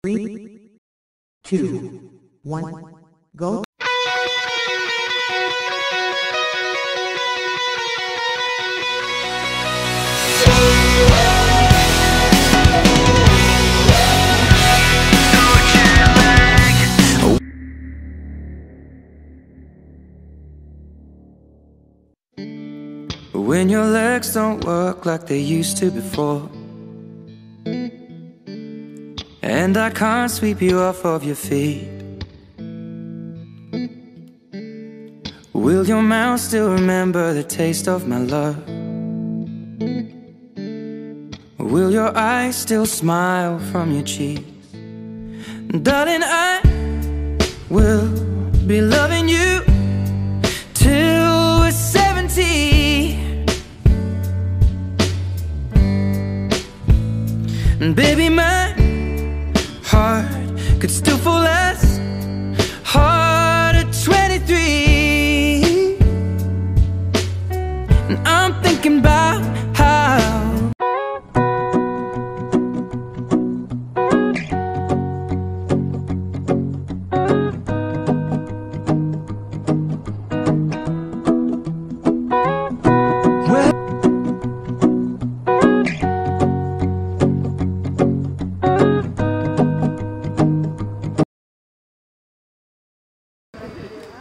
3, 2, 1, go. When your legs don't work like they used to before, and I can't sweep you off of your feet, will your mouth still remember the taste of my love? Will your eyes still smile from your cheeks? Darling, I will be loving you till we're 70. And baby, my heart could still fall as hard at 23. And I'm thinking about how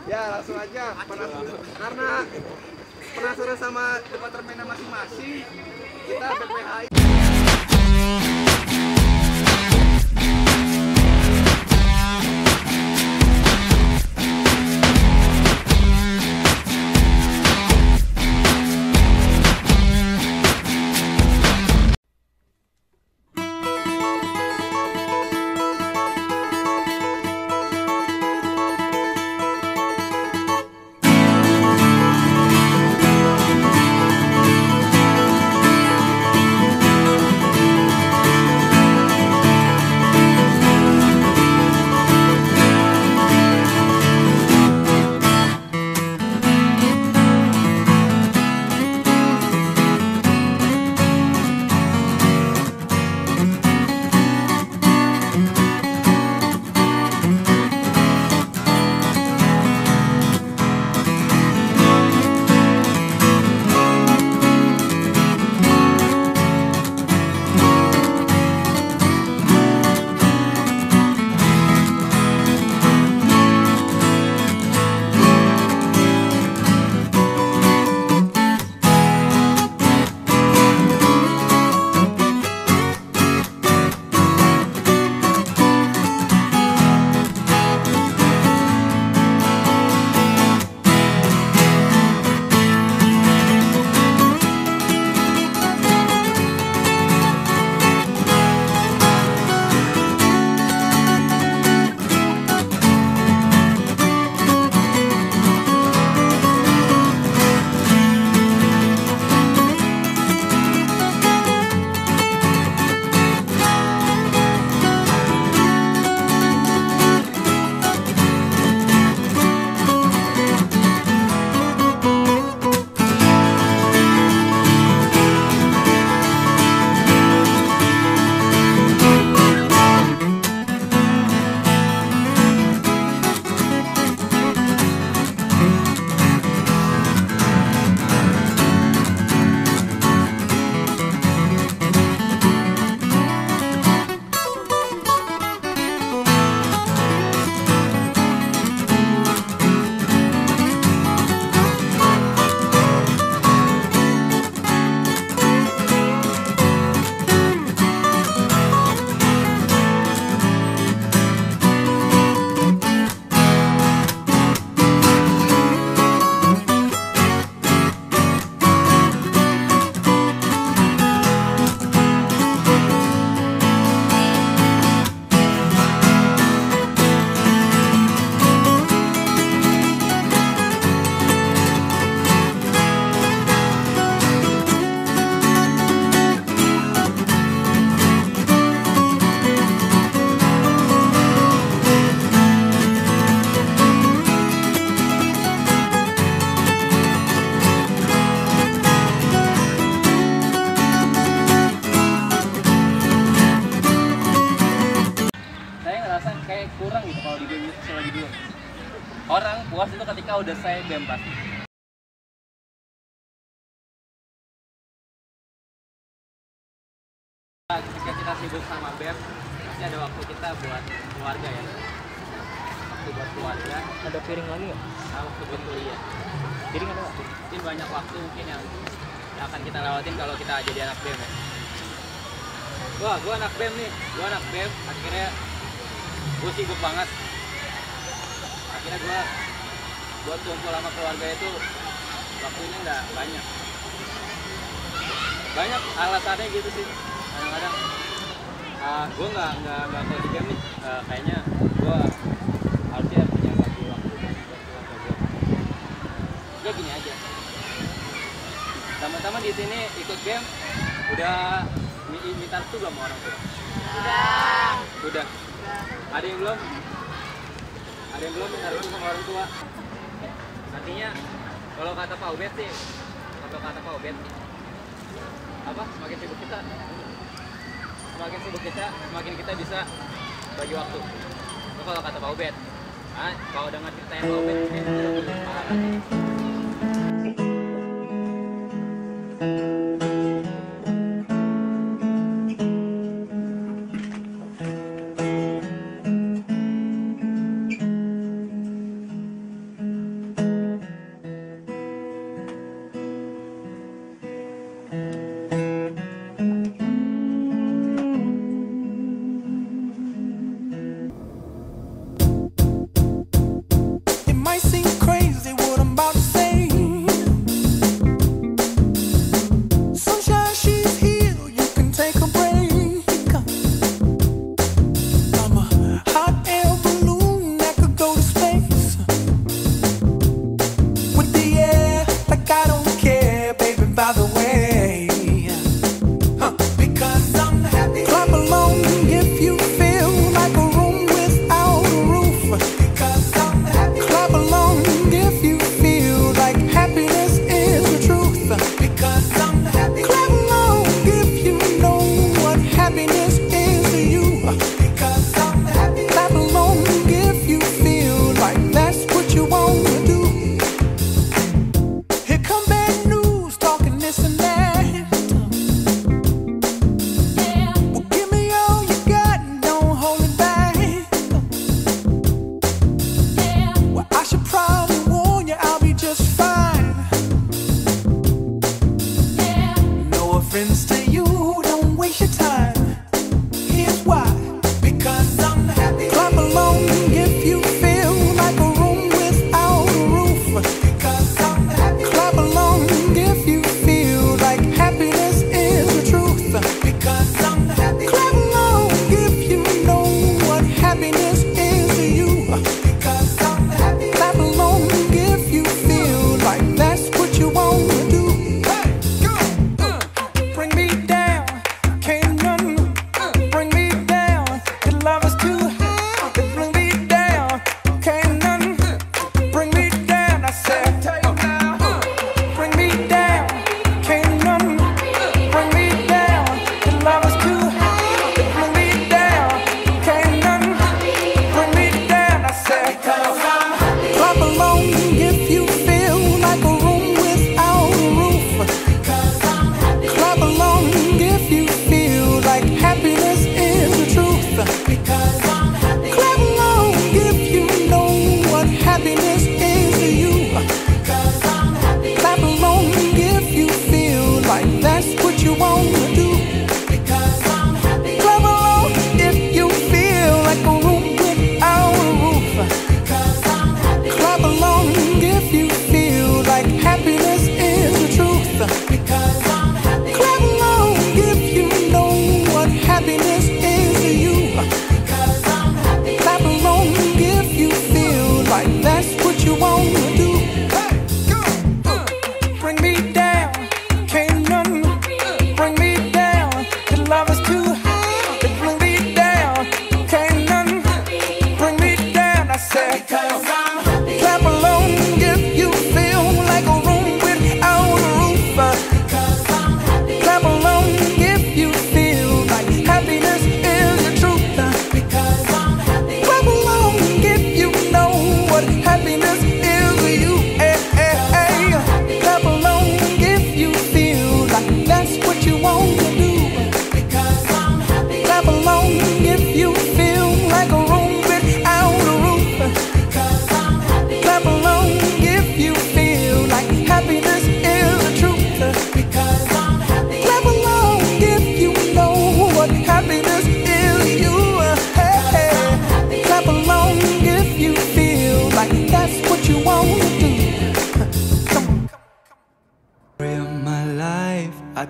ya langsung aja karena penasaran sama departemennya masing-masing, kita BPHI. kayak kurang gitu kalau di BEM itu lagi dulu. Orang puas itu ketika udah saya BEM pasti. Ketika kita sibuk sama BEM, pasti ada waktu kita buat keluarga ya. Waktu buat keluarga. Ada piring lagi nggak? Waktu buat kuliah. Piring ada nggak? Mungkin banyak waktu mungkin yang akan kita lewatin kalau kita jadi anak BEM ya. Wah, gue anak BEM nih, akhirnya gue sibuk banget. Akhirnya gue buat kumpul sama keluarga itu waktunya nggak banyak. Banyak alasannya gitu sih. Kadang-kadang gue nggak kalau di BEM nih, kayaknya gue harusnya punya bagi waktu buat keluarga gue. Ya gini aja. Teman-teman di sini ikut BEM udah minta restu belum sama orang tua? Udah. Ada yang belum? Ada yang belum minta restu sama orang tua? Artinya kalau kata Pak Ubed sih, apa? Semakin sibuk kita, semakin kita bisa bagi waktu. Itu kalau kata Pak Ubed. Kalau dengar cerita yang Pak Ubed, Clap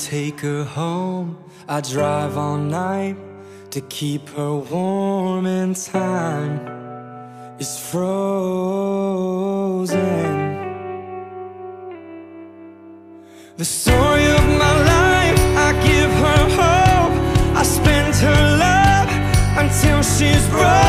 take her home. I drive all night to keep her warm, and time is frozen. The story of my life, I give her hope. I spend her love until she's broken.